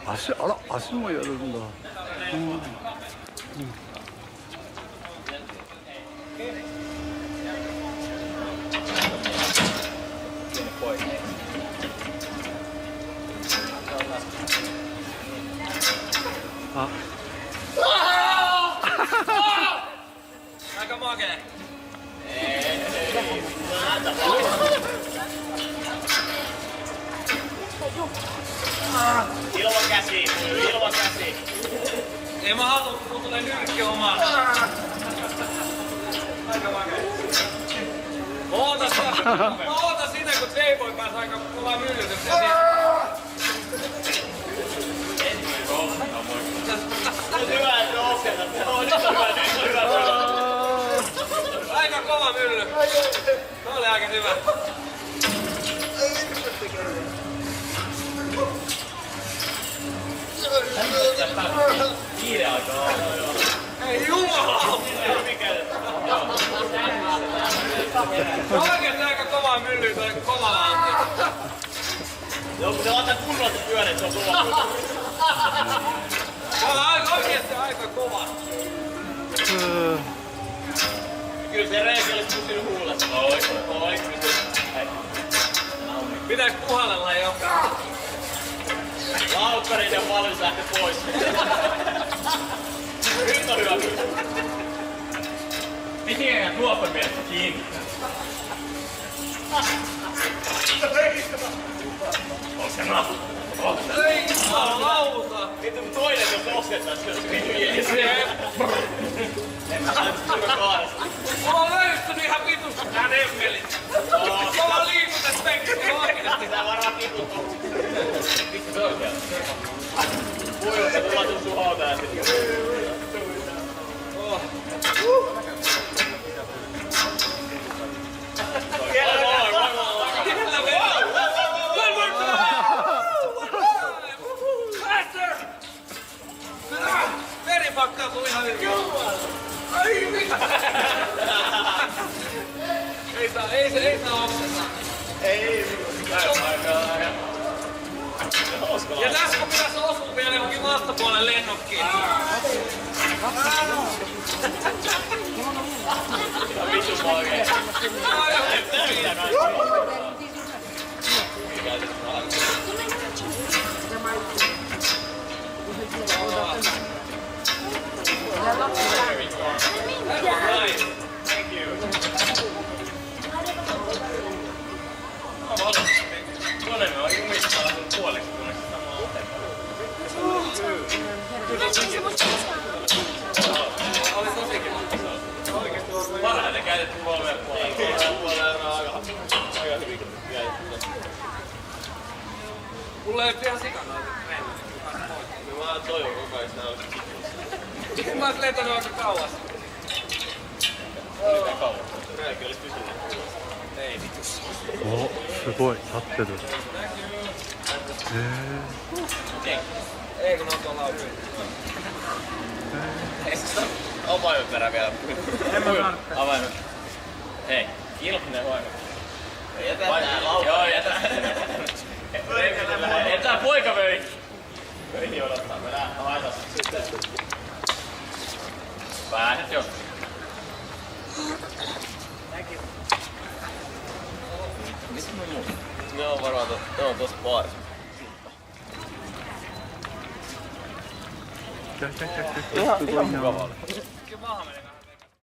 足もやるんだ。あ。Aika makee. Ilman käsi, ilman käsi. Ei mä halua, kun tulee nyrkki omaan. Aika makee. Oota sitä, kun Playboy pääsi aika kovaa myllytykseen. On hyvä, että ohjataan. Nyt on hyvä. Aika kova mylly. Se oli aika hyvä. Kiire aikaa. Ei jumala! Se on oikeesti aika kova mylly, toi kova laanti. Joo, kun se laittaa kunnolla se pyörä, se on kova. Se on oikeesti aika kova. Kyllä se reikä olisi pystynyt huulessa. Oi. Pitäis puhallella jo. Laukkarin ja valmis lähti pois. Nyt on hyvä. Pitikää tuoppen mielestä kiinni. Ei lauta! Sitten kun toinen jos nostetaan, se on jees. Mulla on löystynyt ihan vitusti tää nemmelit. Mulla on liikutetpenkki oikeesti. Pitää varmaan tiputtua. Vittu se oikein. Voi olla, että laitun sun hautaan sitten. Veripakkaa tuli ihan hyvin. Ai mitä? Ei saa oksentaa. Ei. Ja tässä kun pitäis osua vielä johonkin vastapuolen lennokkiin. Vittu oikein. Thank you. Tuonne me on jumittaa sun puoliksi tuonneksi samaa Oli tosi kiva. parhaiten käytetty 3,5 euroa aika hyvin käytetty. Mulla ei ole ihan sikana noita treenejä. Mä toivon koko ajan, että nää olisi Mä oon lentänyt aika kauas. Miten kauan? Rääkki olisi pysynyt. Ei vitus. お、すごい、立ってる。Ei kun on tuolla laukuilla. Avaimenperä vielä. En mä saanut. Avaimen. Hei, ilminen huomio. Jätä tää laukka. Joo, jätä. Jätä poika vöi. Vöi odottaa, mä näen aitas. Pääset jo. Missä mä muut? Ne on varmaan tossa baarissa. Ihan mukavaa oli. Kyllä maahan menee.